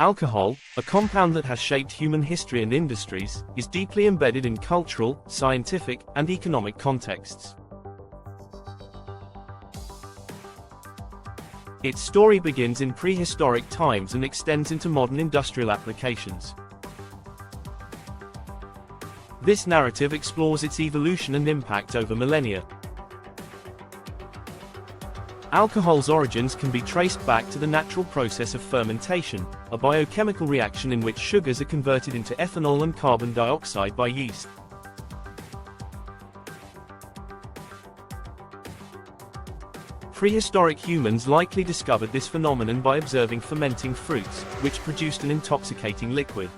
Alcohol, a compound that has shaped human history and industries, is deeply embedded in cultural, scientific, and economic contexts. Its story begins in prehistoric times and extends into modern industrial applications. This narrative explores its evolution and impact over millennia. Alcohol's origins can be traced back to the natural process of fermentation, a biochemical reaction in which sugars are converted into ethanol and carbon dioxide by yeast. Prehistoric humans likely discovered this phenomenon by observing fermenting fruits, which produced an intoxicating liquid.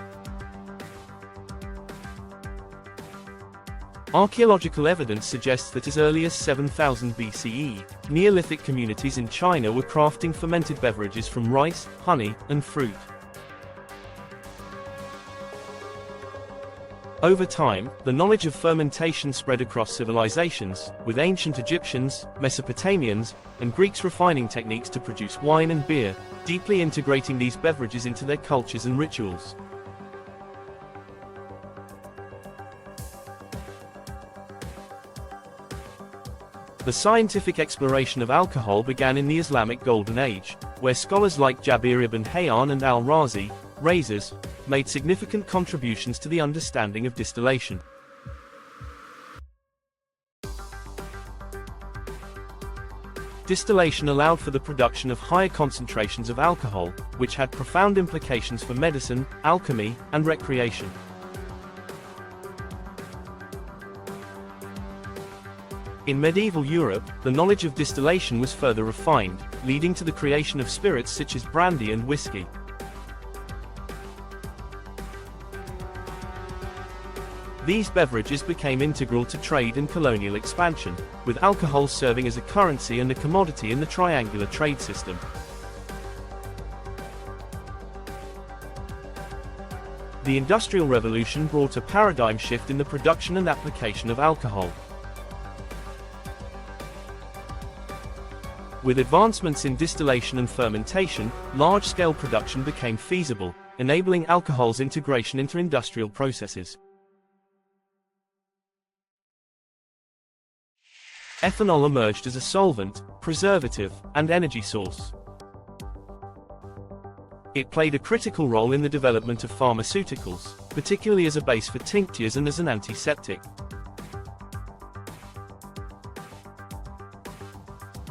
Archaeological evidence suggests that as early as 7000 BCE, Neolithic communities in China were crafting fermented beverages from rice, honey, and fruit. Over time, the knowledge of fermentation spread across civilizations, with ancient Egyptians, Mesopotamians, and Greeks refining techniques to produce wine and beer, deeply integrating these beverages into their cultures and rituals. The scientific exploration of alcohol began in the Islamic Golden Age, where scholars like Jabir ibn Hayyan and al-Razi, Razers, made significant contributions to the understanding of distillation. Distillation allowed for the production of higher concentrations of alcohol, which had profound implications for medicine, alchemy, and recreation. In medieval Europe, the knowledge of distillation was further refined, leading to the creation of spirits such as brandy and whiskey. These beverages became integral to trade and colonial expansion, with alcohol serving as a currency and a commodity in the triangular trade system. The Industrial Revolution brought a paradigm shift in the production and application of alcohol. With advancements in distillation and fermentation, large-scale production became feasible, enabling alcohol's integration into industrial processes. Ethanol emerged as a solvent, preservative, and energy source. It played a critical role in the development of pharmaceuticals, particularly as a base for tinctures and as an antiseptic.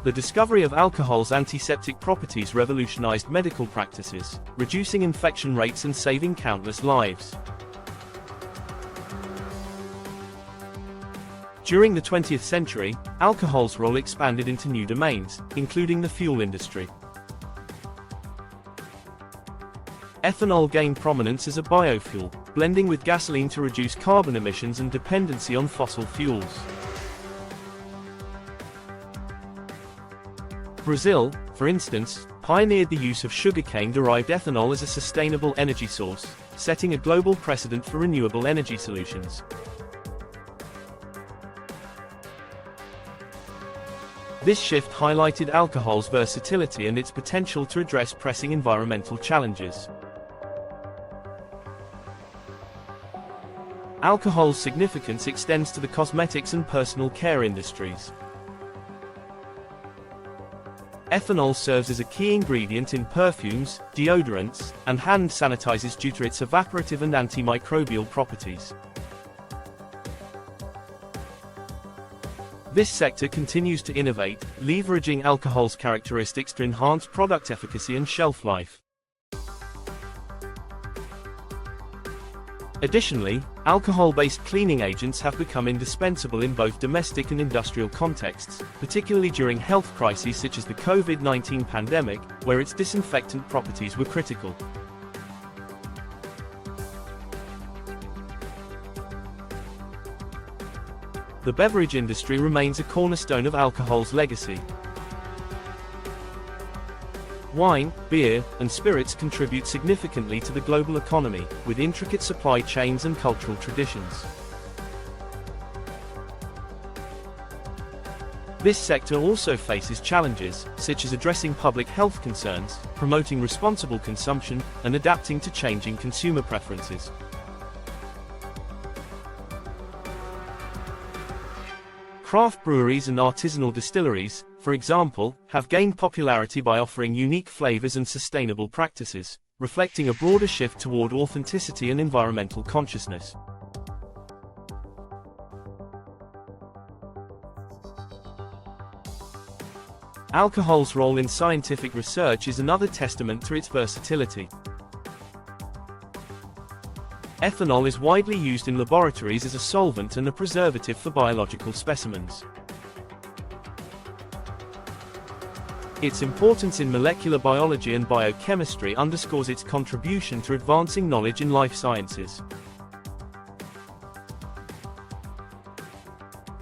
The discovery of alcohol's antiseptic properties revolutionized medical practices, reducing infection rates and saving countless lives. During the 20th century, alcohol's role expanded into new domains, including the fuel industry. Ethanol gained prominence as a biofuel, blending with gasoline to reduce carbon emissions and dependency on fossil fuels. Brazil, for instance, pioneered the use of sugarcane-derived ethanol as a sustainable energy source, setting a global precedent for renewable energy solutions. This shift highlighted alcohol's versatility and its potential to address pressing environmental challenges. Alcohol's significance extends to the cosmetics and personal care industries. Ethanol serves as a key ingredient in perfumes, deodorants, and hand sanitizers due to its evaporative and antimicrobial properties. This sector continues to innovate, leveraging alcohol's characteristics to enhance product efficacy and shelf life. Additionally, alcohol-based cleaning agents have become indispensable in both domestic and industrial contexts, particularly during health crises such as the COVID-19 pandemic, where its disinfectant properties were critical. The beverage industry remains a cornerstone of alcohol's legacy. Wine, beer, and spirits contribute significantly to the global economy, with intricate supply chains and cultural traditions. This sector also faces challenges, such as addressing public health concerns, promoting responsible consumption, and adapting to changing consumer preferences. Craft breweries and artisanal distilleries, for example, have gained popularity by offering unique flavors and sustainable practices, reflecting a broader shift toward authenticity and environmental consciousness. Alcohol's role in scientific research is another testament to its versatility. Ethanol is widely used in laboratories as a solvent and a preservative for biological specimens. Its importance in molecular biology and biochemistry underscores its contribution to advancing knowledge in life sciences.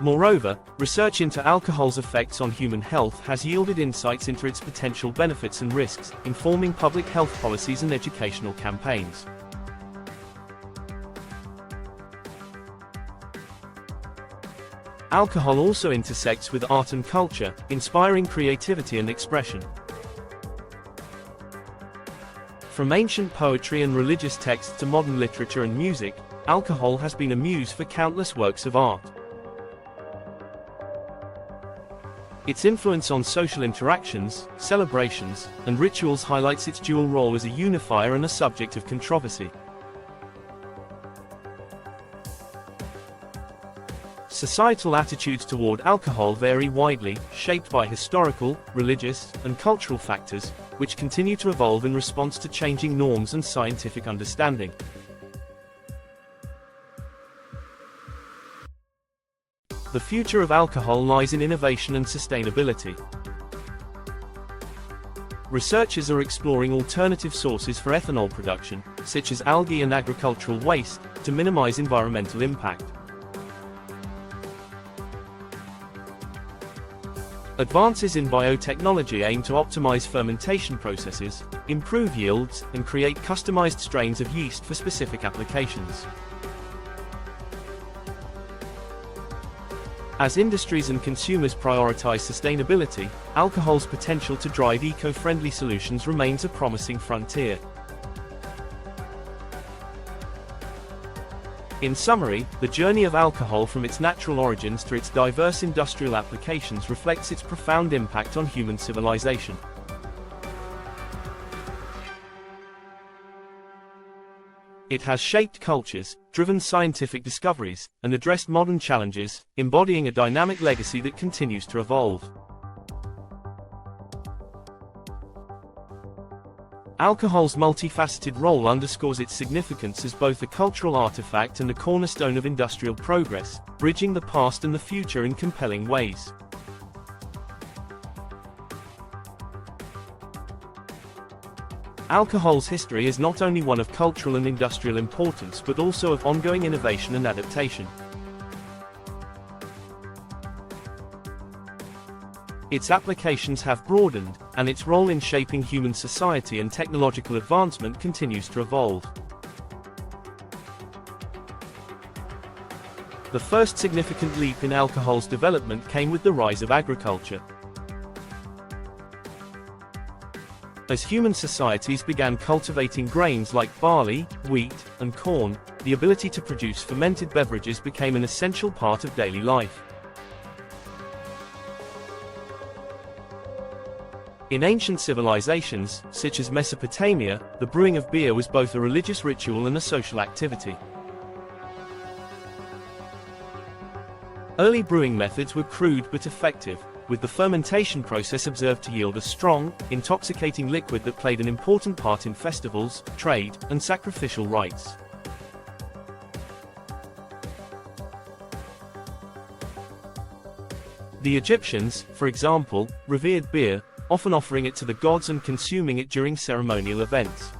Moreover, research into alcohol's effects on human health has yielded insights into its potential benefits and risks, informing public health policies and educational campaigns. Alcohol also intersects with art and culture, inspiring creativity and expression. From ancient poetry and religious texts to modern literature and music, alcohol has been a muse for countless works of art. Its influence on social interactions, celebrations, and rituals highlights its dual role as a unifier and a subject of controversy. Societal attitudes toward alcohol vary widely, shaped by historical, religious, and cultural factors, which continue to evolve in response to changing norms and scientific understanding. The future of alcohol lies in innovation and sustainability. Researchers are exploring alternative sources for ethanol production, such as algae and agricultural waste, to minimize environmental impact. Advances in biotechnology aim to optimize fermentation processes, improve yields, and create customized strains of yeast for specific applications. As industries and consumers prioritize sustainability, alcohol's potential to drive eco-friendly solutions remains a promising frontier. In summary, the journey of alcohol from its natural origins to its diverse industrial applications reflects its profound impact on human civilization. It has shaped cultures, driven scientific discoveries, and addressed modern challenges, embodying a dynamic legacy that continues to evolve. Alcohol's multifaceted role underscores its significance as both a cultural artifact and a cornerstone of industrial progress, bridging the past and the future in compelling ways. Alcohol's history is not only one of cultural and industrial importance but also of ongoing innovation and adaptation. Its applications have broadened, and its role in shaping human society and technological advancement continues to evolve. The first significant leap in alcohol's development came with the rise of agriculture. As human societies began cultivating grains like barley, wheat, and corn, the ability to produce fermented beverages became an essential part of daily life. In ancient civilizations, such as Mesopotamia, the brewing of beer was both a religious ritual and a social activity. Early brewing methods were crude but effective, with the fermentation process observed to yield a strong, intoxicating liquid that played an important part in festivals, trade, and sacrificial rites. The Egyptians, for example, revered beer, often offering it to the gods and consuming it during ceremonial events.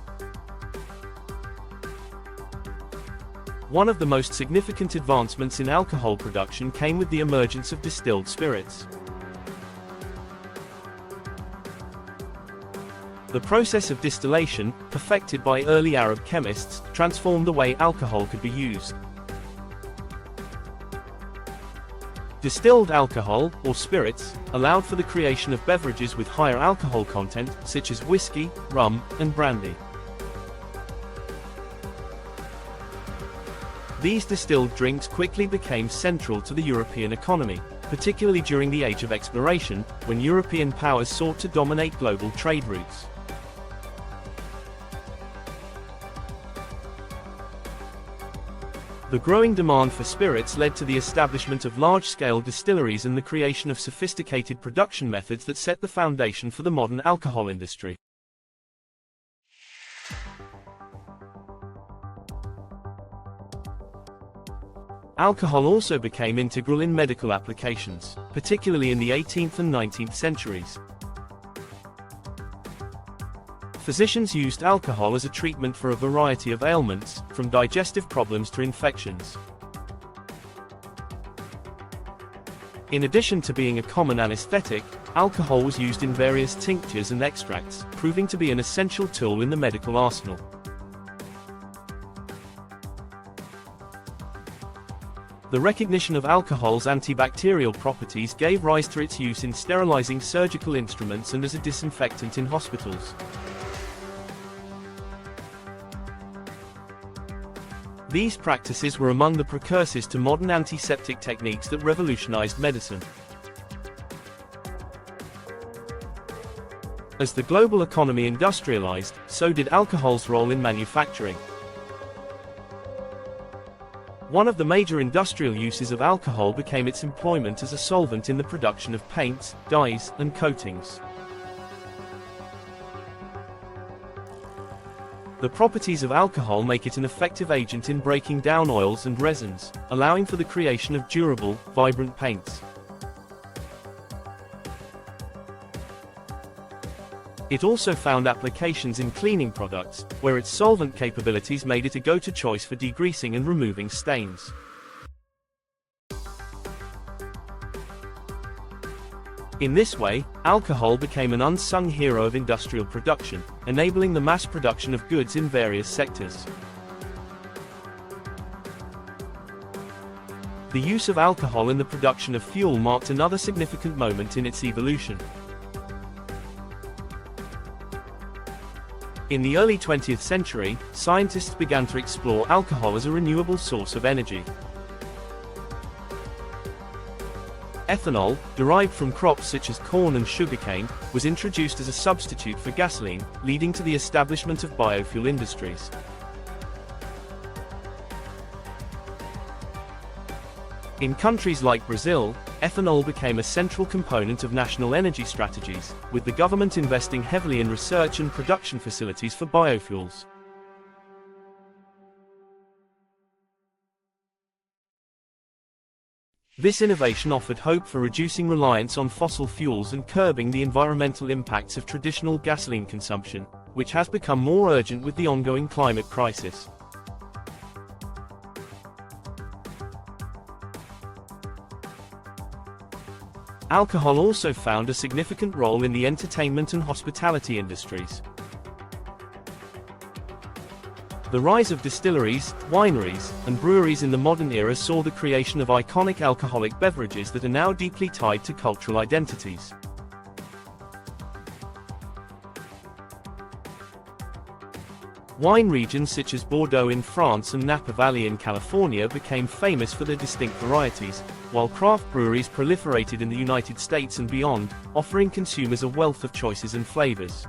One of the most significant advancements in alcohol production came with the emergence of distilled spirits. The process of distillation, perfected by early Arab chemists, transformed the way alcohol could be used. Distilled alcohol, or spirits, allowed for the creation of beverages with higher alcohol content, such as whiskey, rum, and brandy. These distilled drinks quickly became central to the European economy, particularly during the Age of Exploration, when European powers sought to dominate global trade routes. The growing demand for spirits led to the establishment of large-scale distilleries and the creation of sophisticated production methods that set the foundation for the modern alcohol industry. Alcohol also became integral in medical applications, particularly in the 18th and 19th centuries. Physicians used alcohol as a treatment for a variety of ailments, from digestive problems to infections. In addition to being a common anesthetic, alcohol was used in various tinctures and extracts, proving to be an essential tool in the medical arsenal. The recognition of alcohol's antibacterial properties gave rise to its use in sterilizing surgical instruments and as a disinfectant in hospitals. These practices were among the precursors to modern antiseptic techniques that revolutionized medicine. As the global economy industrialized, so did alcohol's role in manufacturing. One of the major industrial uses of alcohol became its employment as a solvent in the production of paints, dyes, and coatings. The properties of alcohol make it an effective agent in breaking down oils and resins, allowing for the creation of durable, vibrant paints. It also found applications in cleaning products, where its solvent capabilities made it a go-to choice for degreasing and removing stains. In this way, alcohol became an unsung hero of industrial production, enabling the mass production of goods in various sectors. The use of alcohol in the production of fuel marked another significant moment in its evolution. In the early 20th century, scientists began to explore alcohol as a renewable source of energy. Ethanol, derived from crops such as corn and sugarcane, was introduced as a substitute for gasoline, leading to the establishment of biofuel industries. In countries like Brazil, ethanol became a central component of national energy strategies, with the government investing heavily in research and production facilities for biofuels. This innovation offered hope for reducing reliance on fossil fuels and curbing the environmental impacts of traditional gasoline consumption, which has become more urgent with the ongoing climate crisis. Alcohol also found a significant role in the entertainment and hospitality industries. The rise of distilleries, wineries, and breweries in the modern era saw the creation of iconic alcoholic beverages that are now deeply tied to cultural identities. Wine regions such as Bordeaux in France and Napa Valley in California became famous for their distinct varieties, while craft breweries proliferated in the United States and beyond, offering consumers a wealth of choices and flavors.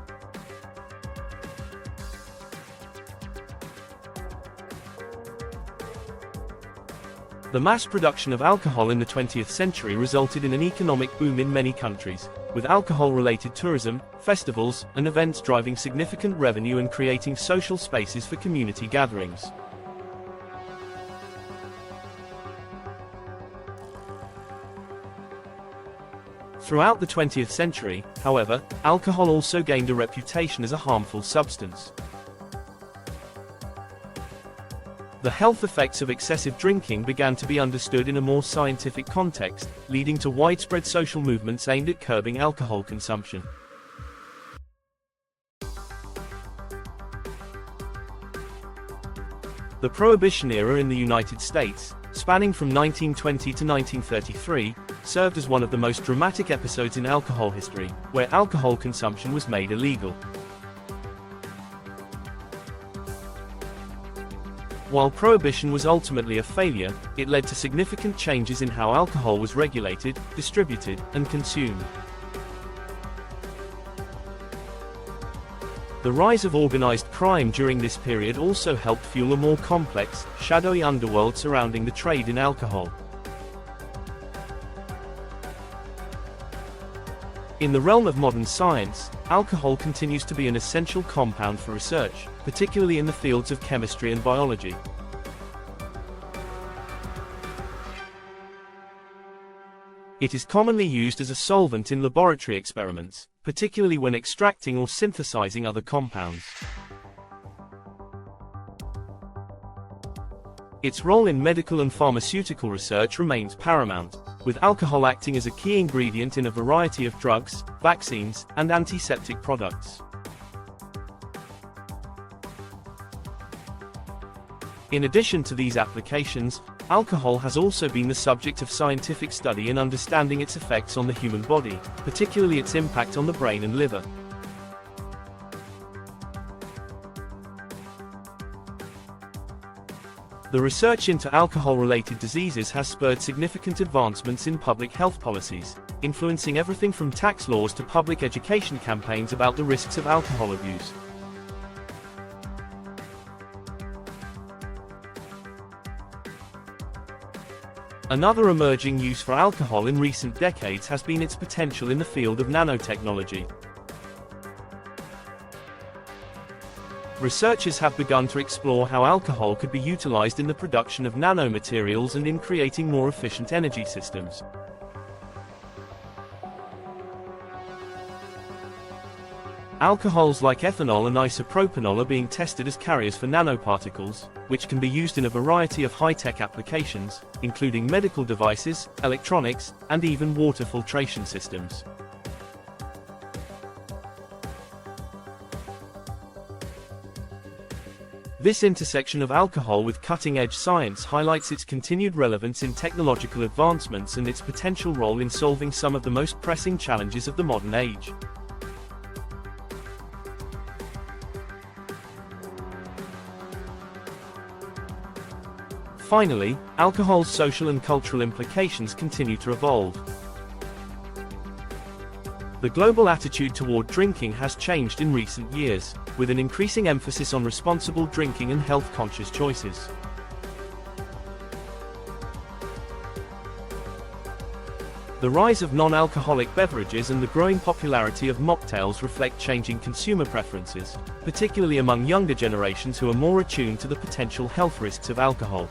The mass production of alcohol in the 20th century resulted in an economic boom in many countries, with alcohol-related tourism, festivals, and events driving significant revenue and creating social spaces for community gatherings. Throughout the 20th century, however, alcohol also gained a reputation as a harmful substance. The health effects of excessive drinking began to be understood in a more scientific context, leading to widespread social movements aimed at curbing alcohol consumption. The Prohibition era in the United States, spanning from 1920 to 1933, served as one of the most dramatic episodes in alcohol history, where alcohol consumption was made illegal. While prohibition was ultimately a failure, it led to significant changes in how alcohol was regulated, distributed, and consumed. The rise of organized crime during this period also helped fuel a more complex, shadowy underworld surrounding the trade in alcohol. In the realm of modern science, alcohol continues to be an essential compound for research, particularly in the fields of chemistry and biology. It is commonly used as a solvent in laboratory experiments, particularly when extracting or synthesizing other compounds. Its role in medical and pharmaceutical research remains paramount, with alcohol acting as a key ingredient in a variety of drugs, vaccines, and antiseptic products. In addition to these applications, alcohol has also been the subject of scientific study in understanding its effects on the human body, particularly its impact on the brain and liver. The research into alcohol-related diseases has spurred significant advancements in public health policies, influencing everything from tax laws to public education campaigns about the risks of alcohol abuse. Another emerging use for alcohol in recent decades has been its potential in the field of nanotechnology. Researchers have begun to explore how alcohol could be utilized in the production of nanomaterials and in creating more efficient energy systems. Alcohols like ethanol and isopropanol are being tested as carriers for nanoparticles, which can be used in a variety of high-tech applications, including medical devices, electronics, and even water filtration systems. This intersection of alcohol with cutting-edge science highlights its continued relevance in technological advancements and its potential role in solving some of the most pressing challenges of the modern age. Finally, alcohol's social and cultural implications continue to evolve. The global attitude toward drinking has changed in recent years, with an increasing emphasis on responsible drinking and health-conscious choices. The rise of non-alcoholic beverages and the growing popularity of mocktails reflect changing consumer preferences, particularly among younger generations who are more attuned to the potential health risks of alcohol.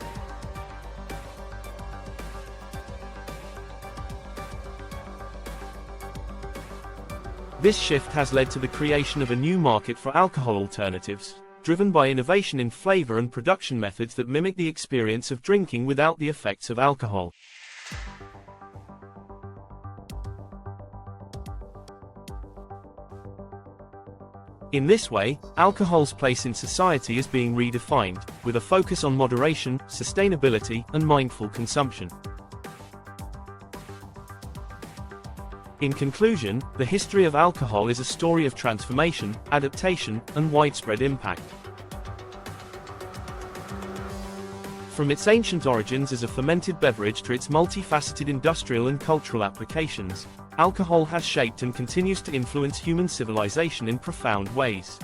This shift has led to the creation of a new market for alcohol alternatives, driven by innovation in flavor and production methods that mimic the experience of drinking without the effects of alcohol. In this way, alcohol's place in society is being redefined, with a focus on moderation, sustainability, and mindful consumption. In conclusion, the history of alcohol is a story of transformation, adaptation, and widespread impact. From its ancient origins as a fermented beverage to its multifaceted industrial and cultural applications, alcohol has shaped and continues to influence human civilization in profound ways.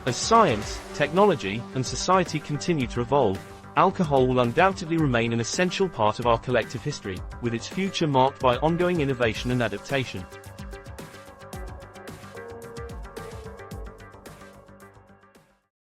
As science, technology, and society continue to evolve, alcohol will undoubtedly remain an essential part of our collective history, with its future marked by ongoing innovation and adaptation.